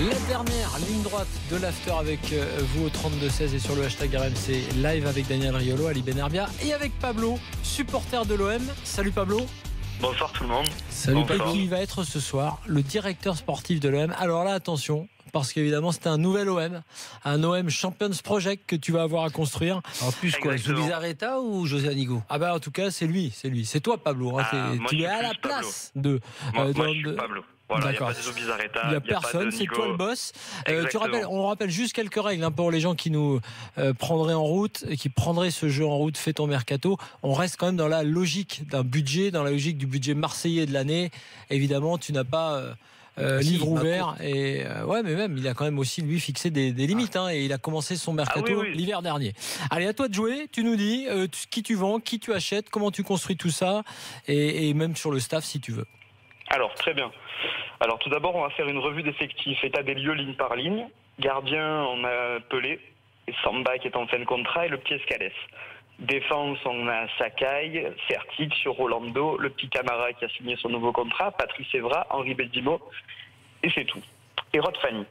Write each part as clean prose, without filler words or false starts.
La dernière ligne droite de l'after avec vous au 32-16 et sur le hashtag RMC live avec Daniel Riolo, Ali Benerbia et avec Pablo, supporter de l'OM. Salut Pablo. Bonsoir tout le monde. Salut Pablo. Qui va être ce soir le directeur sportif de l'OM. Alors là, attention, parce qu'évidemment c'est un nouvel OM, un OM Champions Project que tu vas avoir à construire. En plus quoi, Zubizarreta ou José Anigo? Ah bah en tout cas c'est lui. C'est toi Pablo. Tu es à la place de. Moi je suis Pablo. Voilà, il n'y a pas de Zubizarreta, il n'y a personne, c'est toi le boss. On rappelle juste quelques règles pour les gens qui nous prendraient en route et qui prendraient ce jeu en route, fait ton mercato. On reste quand même dans la logique d'un budget, dans la logique du budget marseillais de l'année. Évidemment, tu n'as pas livre ouvert. Mais même, il a quand même aussi lui fixé des limites. Et il a commencé son mercato l'hiver dernier. Allez, à toi de jouer. Tu nous dis qui tu vends, qui tu achètes, comment tu construis tout ça et même sur le staff si tu veux. Alors, très bien. Alors, tout d'abord, on va faire une revue d'effectifs, état des lieux, ligne par ligne. Gardien, on a Pelé, et Samba qui est en fin de contrat, et le petit Escalès. Défense, on a Sakai, Sertic, Rolando, le petit Camara qui a signé son nouveau contrat, Patrice Evra, Henri Bedimo, et c'est tout. Et Rod Fanny.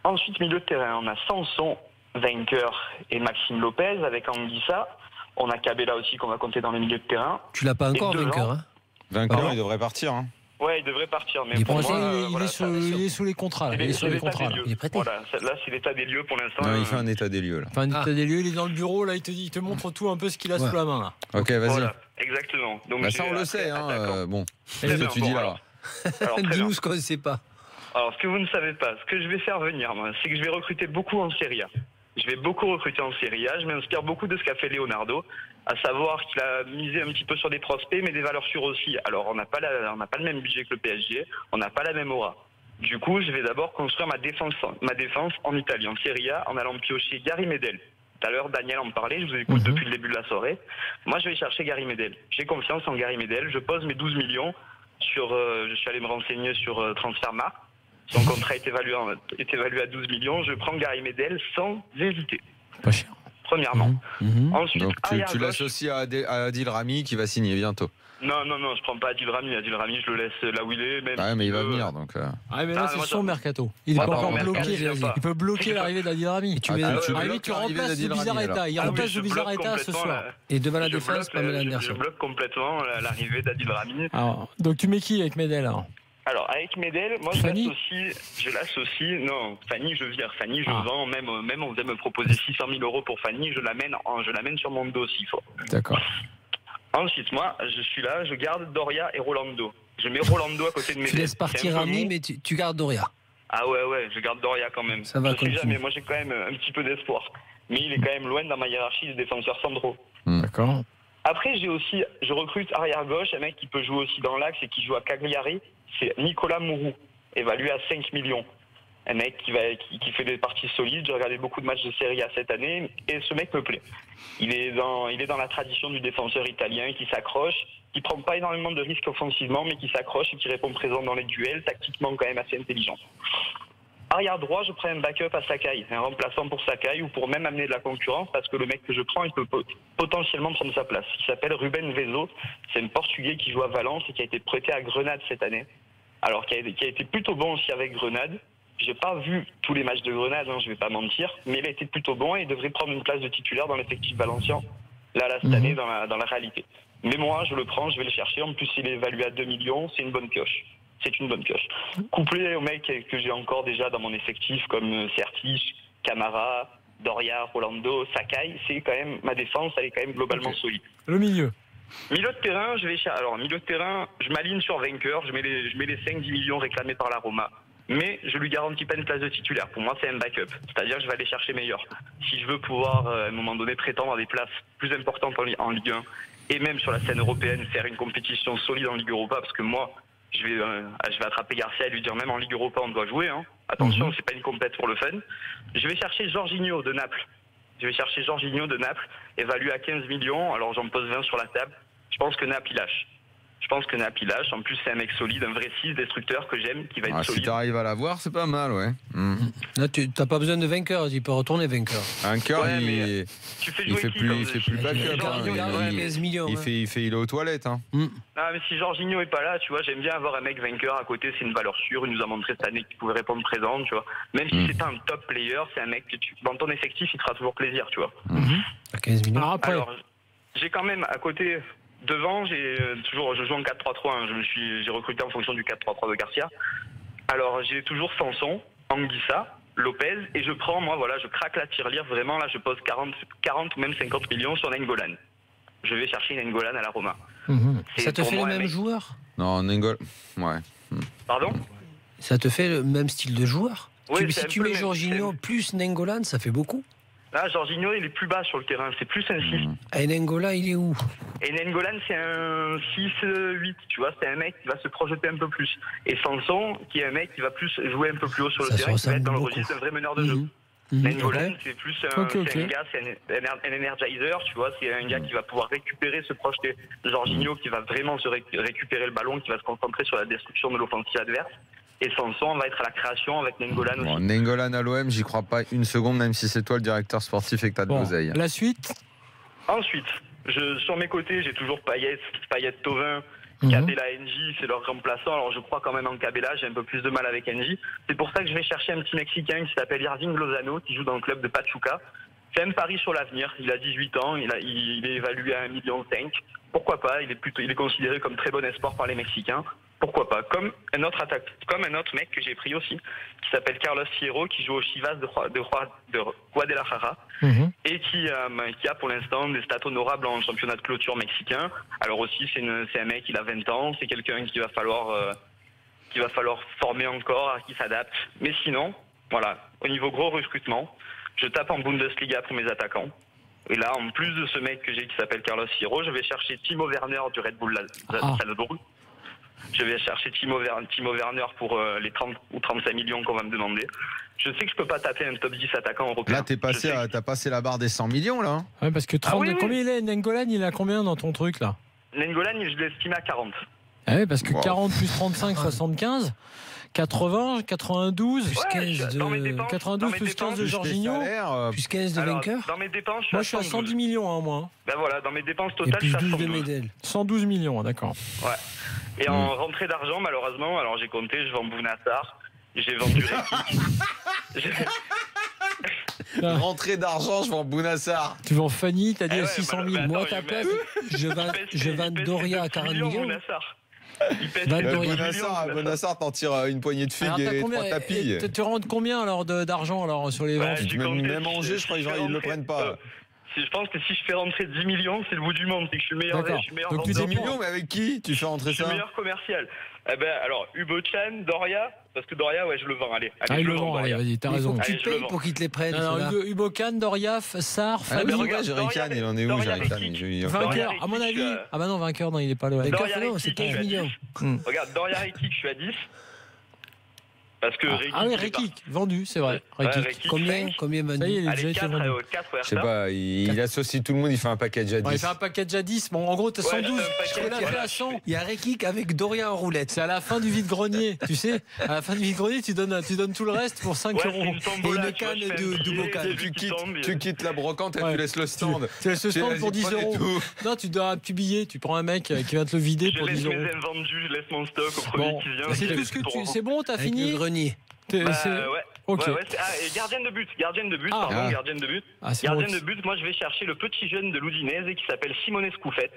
Ensuite, milieu de terrain, on a Sanson, vainqueur, et Maxime Lopez avec Anguissa. On a Cabella aussi qu'on va compter dans les milieux de terrain. Tu l'as pas encore, vainqueur, hein? Vainqueur, il devrait partir, hein. Ouais, il devrait partir, mais pour moi, il est sous les contrats. Il est sous les contrats. Il est prêté. Voilà, là, c'est l'état des lieux pour l'instant. Non, il fait un état des lieux là. Enfin, un état des lieux, il est dans le bureau là, il te montre tout un peu ce qu'il a sous la main là. Ok, vas-y. Voilà, exactement. Donc ça on le sait, bon. Qu'est-ce que tu dis là? Dis-nous ce qu'on ne sait pas. Alors, ce que vous ne savez pas, ce que je vais faire venir, moi, c'est que je vais recruter beaucoup en Serie A. Je vais beaucoup recruter en Serie A. Je m'inspire beaucoup de ce qu'a fait Leonardo, à savoir qu'il a misé un petit peu sur des prospects, mais des valeurs sûres aussi. Alors, on n'a pas le même budget que le PSG, on n'a pas la même aura. Du coup, je vais d'abord construire ma défense en Italie, en Serie A, en allant piocher Gary Medel. Tout à l'heure, Daniel en parlait, je vous écoute depuis le début de la soirée. Moi, je vais chercher Gary Medel. J'ai confiance en Gary Medel. Je pose mes 12 millions je suis allé me renseigner sur Transfermarkt. Son contrat est évalué à 12 millions. Je prends Gary Medel sans hésiter. Pas cher. Premièrement. Ensuite, donc tu l'associes à Adil Rami qui va signer bientôt. Non, je prends pas Adil Rami. Adil Rami, je le laisse là où il est. Mais il va venir donc. Mais là, c'est son mercato. Il peut encore bloquer. Il peut bloquer l'arrivée d'Adil Rami. Tu remplaces Zubizarreta. Il remplace Zubizareta ce soir. Et devant la défense, Pamela Anderson. Je bloque complètement l'arrivée d'Adil Rami. Donc tu mets qui avec Medel alors avec Medel, moi je l'associe. Non, Fanny, je vire. Fanny, je vends. Même on vient me proposer 600 000 euros pour Fanny. Je l'amène sur mon dos s'il faut. D'accord. Ensuite, moi, je suis là, je garde Doria et Rolando. Je mets Rolando à côté de Medel. Tu laisses partir Rami, mais tu gardes Doria. Ah ouais, je garde Doria quand même. Ça va je sais jamais. Moi, j'ai quand même un petit peu d'espoir. Mais il est quand même loin dans ma hiérarchie des défenseurs centraux. D'accord. Après, je recrute arrière gauche, un mec qui peut jouer aussi dans l'axe et qui joue à Cagliari. C'est Nicolas Mourou, évalué à 5 millions. Un mec qui fait des parties solides. J'ai regardé beaucoup de matchs de Serie A cette année et ce mec me plaît. Il est dans la tradition du défenseur italien qui s'accroche, qui prend pas énormément de risques offensivement, mais qui s'accroche et qui répond présent dans les duels, tactiquement quand même assez intelligent. Arrière droit, je prends un backup à Sakai, un remplaçant pour Sakai ou pour même amener de la concurrence parce que le mec que je prends, il peut potentiellement prendre sa place. Il s'appelle Ruben Vezo, c'est un Portugais qui joue à Valence et qui a été prêté à Grenade cette année. Alors qui a été plutôt bon aussi avec Grenade. J'ai pas vu tous les matchs de Grenade, je vais pas mentir, mais il a été plutôt bon et il devrait prendre une place de titulaire dans l'effectif valencien, là cette année dans la réalité. Mais moi, je le prends, je vais le chercher. En plus, il est évalué à 2 millions, c'est une bonne pioche. C'est une bonne pioche. Couplé aux mecs que j'ai encore déjà dans mon effectif, comme Sertic, Camara, Doria, Rolando, Sakai, c'est quand même ma défense, elle est quand même globalement solide. Le milieu. Milieu de terrain, milieu de terrain, je m'aligne sur vainqueur, je mets les 5-10 millions réclamés par la Roma. Mais je lui garantis pas une place de titulaire. Pour moi, c'est un backup. C'est-à-dire que je vais aller chercher meilleur. Si je veux pouvoir, à un moment donné, prétendre à des places plus importantes en Ligue 1 et même sur la scène européenne, faire une compétition solide en Ligue Europa, parce que moi, je vais attraper Garcia et lui dire même en Ligue Europa, on doit jouer. Attention, c'est pas une compète pour le fun. Je vais chercher Jorginho de Naples. Évalué à 15 millions. Alors j'en pose 20 sur la table. Je pense que Naples, il lâche. Je pense que Napi lâche. En plus, c'est un mec solide, un vrai 6 destructeur que j'aime, qui va être solide. Si tu arrives à l'avoir, c'est pas mal, ouais. Là, tu n'as pas besoin de vainqueur, tu peux retourner vainqueur. Un cœur, Ouais, tu fais jouer il fait plus backup. Il est aux toilettes. Hein. Non, mais si Jorginho est pas là, tu vois, j'aime bien avoir un mec vainqueur à côté, c'est une valeur sûre. Il nous a montré cette année qu'il pouvait répondre présent, tu vois. Même si c'est pas un top player, c'est un mec que dans ton effectif, il te fera toujours plaisir, tu vois. À 15 millions. Alors, j'ai quand même à côté, devant, je joue en 4-3-3. Hein, j'ai recruté en fonction du 4-3-3 de Garcia. Alors, j'ai toujours Sanson, Anguissa, Lopez, et je craque la tirelire. Vraiment, là, je pose 40 ou même 50 millions sur Nainggolan. Je vais chercher Nainggolan à la Roma. Ça te fait le même joueur? Non, Nainggolan, ouais. Pardon? Ça te fait le même style de joueur? Oui, si tu mets Jorginho plus Nainggolan, ça fait beaucoup. Là, Jorginho, il est plus bas sur le terrain. C'est plus un 6. Et Nainggolan, il est où? Et Nainggolan, c'est un 6-8. Tu vois, c'est un mec qui va se projeter un peu plus. Et Sanson, qui est un mec qui va plus jouer un peu plus haut sur le terrain, qui va être dans le registre d'un vrai meneur de jeu. Nainggolan, c'est plus un gars, c'est un energizer, tu vois, c'est un gars qui va pouvoir récupérer, se projeter. Jorginho qui va vraiment se récupérer le ballon, qui va se concentrer sur la destruction de l'offensive adverse. Et Sanson va être à la création avec Nainggolan aussi. Nainggolan à l'OM, j'y crois pas une seconde, même si c'est toi le directeur sportif et que t'as de l'oseille. La suite? Ensuite, sur mes côtés, j'ai toujours Payet, Thauvin, Cabella, NJ, c'est leur remplaçant. Alors je crois quand même en Cabella, j'ai un peu plus de mal avec NJ. C'est pour ça que je vais chercher un petit Mexicain qui s'appelle Irving Lozano, qui joue dans le club de Pachuca. C'est un pari sur l'avenir. Il a 18 ans, il est évalué à 1,5 million. Pourquoi pas? Il est considéré comme très bon espoir par les Mexicains. Pourquoi pas? Comme un autre mec que j'ai pris aussi, qui s'appelle Carlos Fierro, qui joue au Chivas de Guadalajara, et qui a pour l'instant des stats honorables en championnat de clôture mexicain. Alors aussi, c'est un mec, il a 20 ans, c'est quelqu'un qu'il va falloir former encore, à qui s'adapte. Mais sinon, voilà, au niveau gros recrutement, je tape en Bundesliga pour mes attaquants. Et là, en plus de ce mec que j'ai qui s'appelle Carlos Fierro, je vais chercher Timo Werner du Red Bull Salzbourg. Je vais chercher Timo Werner pour les 30 ou 35 millions qu'on va me demander. Je sais que je peux pas taper un top 10 attaquant européen. Là, t'as passé la barre des 100 millions, là. Ouais, parce que combien il est, Nainggolan, il a combien dans ton truc, là? Nainggolan, je l'estime à 40. Ah oui, parce que 40 plus 35, 75. 80, 92, plus 15 de 92 plus 15 de Jorginho, plus 15 de vainqueur. Dans mes dépenses, moi je suis à 110 millions, hein, moi. Ben voilà, dans mes dépenses totales, je suis à 12 de Médel. 112 millions, d'accord. Ouais. Et en rentrée d'argent, malheureusement, alors j'ai compté, je vends Bounassar, j'ai vendu Rekik. Rentrée d'argent, je vends Bounassar. Tu vends Fanny, t'as dit à 600 000. Moi, ta place, je vends Doria à 40 millions. Bounassar, t'en tires une poignée de figues et 3 tapis. Tu rentres combien alors d'argent alors sur les ventes? Même Angers, je crois qu'ils ne le prennent pas. Je pense que si je fais rentrer 10 millions, c'est le bout du monde. C'est que je suis le meilleur. Donc 10 millions, mais avec qui tu fais rentrer ça? Je suis le meilleur commercial. Eh ben, alors, Hugo-chan, Doria, parce que Doria, ouais, je le vends. Allez, il le vend, allez, vas-y, t'as raison. Tu payes pour qu'ils te les prennent. Hugo-Can, Doria, Sarr, Fanny. Regarde, Jerrycan, il en est où, Jerrycan? Vainqueur, à mon avis. Ah bah non, vainqueur, non, il est pas là. Vainqueur, c'est 15 millions. Regarde, Doria Rekik, je suis à 10. Parce que Rekik, vendu, c'est vrai. Rekik. Combien vendu? Ça y est, il est déjà été vendu. Je sais pas, il associe tout le monde, il fait un package à 10. Il fait un package à 10, bon, en gros, t'as 112. Je peux l'appeler à 100. Il y a Rekik avec Doria en roulette. C'est à la fin du vide-grenier, tu sais. À la fin du vide-grenier, tu donnes tout le reste pour 5 euros. Et une canne de bocal. Tu quittes la brocante et tu laisses le stand. Tu laisses le stand pour 10 euros. Non, tu donnes un petit billet, tu prends un mec qui va te le vider pour 10 euros. Je laisse mes invendus, je laisse mon stock au premier qui vient. C'est tout ce que tu. C'est bon, t'as fini? Le grenier. Ouais. Okay. Et gardienne de but, gardienne de but. Gardienne de but, moi je vais chercher le petit jeune de l'Udinese qui s'appelle Simone Scoufet.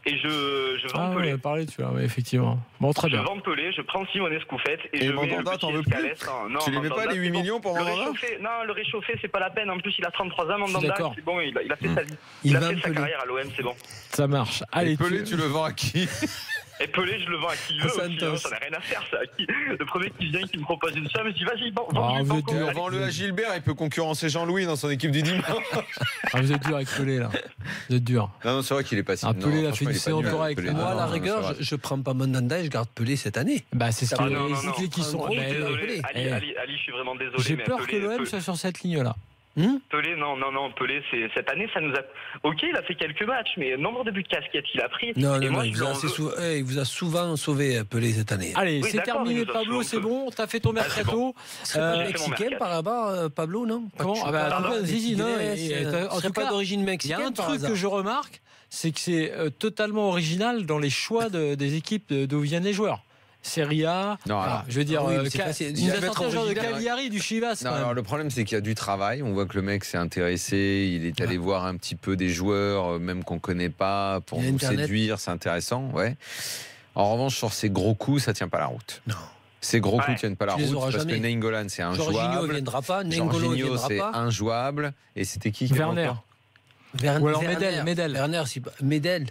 Et je vends Pelé. Parlé, tu vois, effectivement. Bon, très bien. Je vends Pelé, je prends Simone Scoufet et je mets le petit t'en veux plus? Non, tu les mets pas les 8 millions pour Mandanda? Non, le réchauffé, c'est pas la peine. En plus, il a 33 ans, Mandanda. C'est bon, il a fait sa vie. Il a fait sa carrière à l'OM, c'est bon. Ça marche. Allez, Pelé, tu le vends à qui? Et Pelé, je le vends à qui veut aussi, hein, ça n'a rien à faire, ça. Le premier qui vient, qui me propose une somme, je dis vas-y, vends-le à Gilbert, il peut concurrencer Jean-Louis dans son équipe du dimanche. Vous êtes dur avec Pelé, là. Vous êtes dur. Non, c'est vrai qu'il est pas si. Pelé, il a fait une séance correcte. Moi, à la rigueur, je prends pas Mandanda et je garde Pelé cette année. Bah, c'est ce qui sont. Désolé, Ali, je suis vraiment désolé. J'ai peur que l'OM soit sur cette ligne-là. Pelé, non. Pelé, cette année, ça nous a. Ok, il a fait quelques matchs, mais le nombre de buts de casquette qu'il a pris. Non, il vous a souvent sauvé, Pelé, cette année. Allez, c'est terminé, Pablo, c'est bon. T'as fait ton mercato. C'est pas mexicain par là-bas, Pablo, non? Comment? Zizi, non. En tout cas, d'origine mexicaine. Il y a un truc que je remarque, c'est que c'est totalement original dans les choix des équipes d'où viennent les joueurs. Serie A, je veux dire, il nous a sorti un genre de Cagliari, du Chivas. Non, alors, le problème, c'est qu'il y a du travail. On voit que le mec s'est intéressé, il est allé voir un petit peu des joueurs, même qu'on ne connaît pas, pour nous séduire, c'est intéressant. Ouais. En revanche, sur ces gros coups, ça ne tient pas la route. Non. Ces gros coups ne tiennent pas la route parce que Nainggolan, c'est injouable. Jorginho ne viendra pas, N'Golo ne viendra pas. C'est injouable. Et c'était qui Werner. Ou alors Medel. Werner, Medel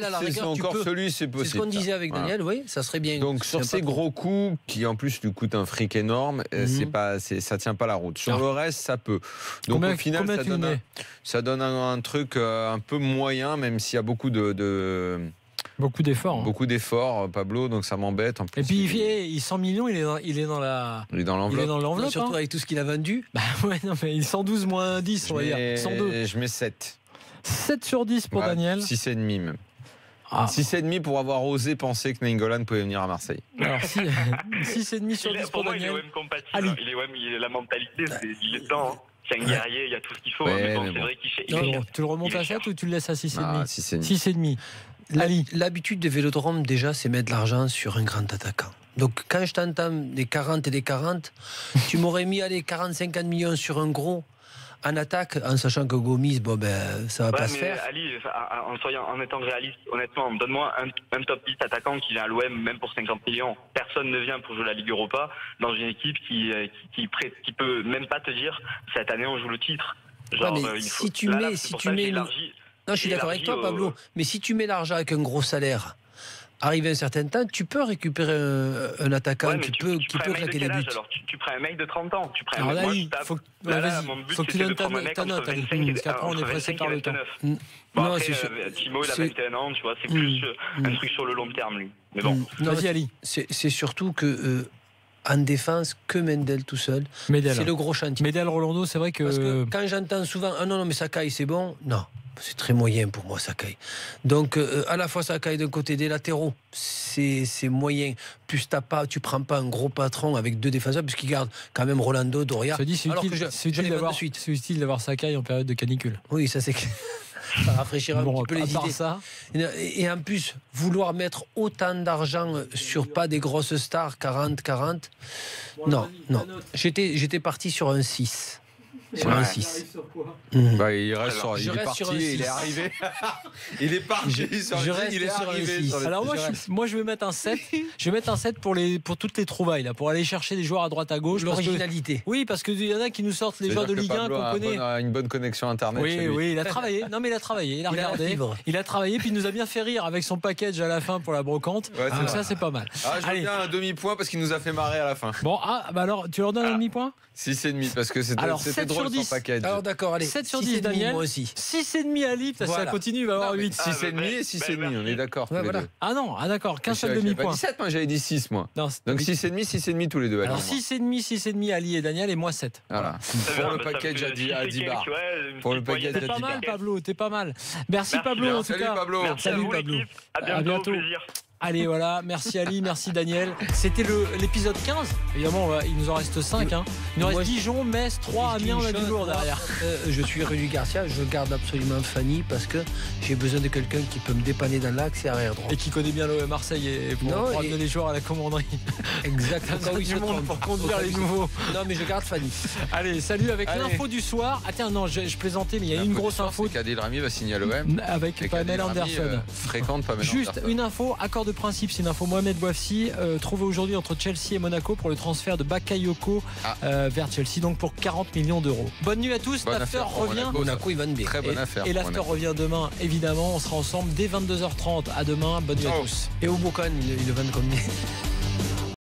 à la rigueur, c'est encore celui, c'est possible. C'est ce qu'on disait avec Daniel, oui, ça serait bien. Donc sur ces gros coups, qui en plus lui coûtent un fric énorme, ça tient pas la route. Sur le reste, ça peut. Donc au final, ça donne un truc un peu moyen, même s'il y a beaucoup d'efforts. Beaucoup d'efforts, Pablo, donc ça m'embête. En plus, et puis, il 100 millions, il est dans l'enveloppe. Surtout avec tout ce qu'il a vendu. Bah ouais, non, mais 112 moins 10, on va dire. 102. Je mets 7. 7 sur 10 pour Daniel. 6,5 même. 6,5 pour avoir osé penser que Nainggolan pouvait venir à Marseille. Alors 6,5 sur 10 pour Daniel. Il est compatible. Il est la mentalité, il est dedans. Hein. C'est un guerrier, il y a tout ce qu'il faut. Mais bon, c'est vrai qu'il fait. Tu le remontes à 7 ou tu le laisses à 6,5? 6,5. L'habitude de Vélodrome, déjà, c'est mettre de l'argent sur un grand attaquant. Donc, quand je t'entends des 40 et des 40, tu m'aurais mis 40-50 millions sur un gros en attaque, en sachant que Gomis, ça va pas se faire. Ali, en étant réaliste, honnêtement, donne-moi un top 10 attaquant qui vient à l'OM, même pour 50 millions. Personne ne vient pour jouer la Ligue Europa dans une équipe qui peut même pas te dire cette année on joue le titre. Si tu mets. Non, je suis d'accord avec toi, Pablo. Mais si tu mets l'argent avec un gros salaire, arrivé à un certain temps, tu peux récupérer un attaquant qui peut claquer des buts. Alors, tu prends un mec de 30 ans. Tu prends mon but, c'était de prendre un mec entre 25 et 29. Bon, après, Timo, il a 21 ans, tu vois, c'est plus un truc sur le long terme, lui. Mais bon. Vas-y, Ali. C'est surtout que... en défense, que Mendel tout seul. C'est le gros chantier. Medel, Rolando, c'est vrai que... Parce que quand j'entends souvent « Ah non, mais Sakai, c'est bon », non. C'est très moyen pour moi, Sakai. Donc, à la fois Sakai d'un côté des latéraux, c'est moyen. Plus tu prends pas un gros patron avec deux défenseurs, puisqu'il garde quand même Rolando, Doria. C'est utile d'avoir Sakai en période de canicule. Oui, ça c'est que... Ça rafraîchira un petit peu les idées. Ça. Et en plus, vouloir mettre autant d'argent sur pas des grosses stars, 40-40, non. J'étais parti sur un 6. Sur un 6. Il reste sur. Il est parti, il est arrivé. Il est parti. Il est arrivé. Alors moi, je vais mettre un 7. Je vais mettre un 7 pour toutes les trouvailles là, pour aller chercher des joueurs à droite à gauche. L'originalité. Oui, parce qu'il y en a qui nous sortent les joueurs de Ligue 1 qu'on connaît. Une bonne connexion internet. Oui, il a travaillé. Non, mais il a travaillé. Il a regardé. Il a travaillé, puis il nous a bien fait rire avec son package à la fin pour la brocante. Donc ça, c'est pas mal. Je veux bien un demi-point parce qu'il nous a fait marrer à la fin. Bon, alors tu leur donnes un demi-point? 6,5 parce que c'était drôle son package. Alors d'accord, allez. 7 sur 10 Daniel. Moi aussi. 6,5 Ali, ça continue, il va avoir 8. 6,5 et 6,5, on est d'accord. Ah non, d'accord, qu'un seul demi-point. 17, moi j'avais dit 6 moi. Donc 6,5 tous les deux. Alors 6,5 Ali et Daniel et moi 7. Voilà. Pour le package à 10 bars. Pour le package à 10 bars. T'es pas mal Pablo, t'es pas mal. Merci Pablo en tout cas. Salut Pablo. À bientôt. Allez, voilà, merci Ali, merci Daniel. C'était l'épisode 15. Évidemment, il nous en reste 5. Il nous reste Dijon, Metz, 3, Amiens, on a du lourd derrière. Je suis Rudy Garcia, je garde absolument Fanny parce que j'ai besoin de quelqu'un qui peut me dépanner dans l'axe et arrière droit. Et qui connaît bien l'OM Marseille et pour amener les joueurs à la commanderie. Exactement. Du monde pour conduire les nouveaux. Non, mais je garde Fanny. Allez, salut avec l'info du soir. Ah tiens, non, je plaisantais, mais il y a une grosse info. Kadil Rami va signer à l'OM. Avec Pamela Anderson. Fréquente Pamela Anderson. Juste une info, accord de principe, c'est une info. Mohamed Bouafsi trouvé aujourd'hui entre Chelsea et Monaco pour le transfert de Bakayoko vers Chelsea, donc pour 40 millions d'euros. Bonne nuit à tous. L'after revient. Monaco, il va bien. Très bonne affaire. Et l'after revient demain, évidemment. On sera ensemble dès 22h30. À demain. Bonne nuit à tous. Et au Bocan, il le vend combien?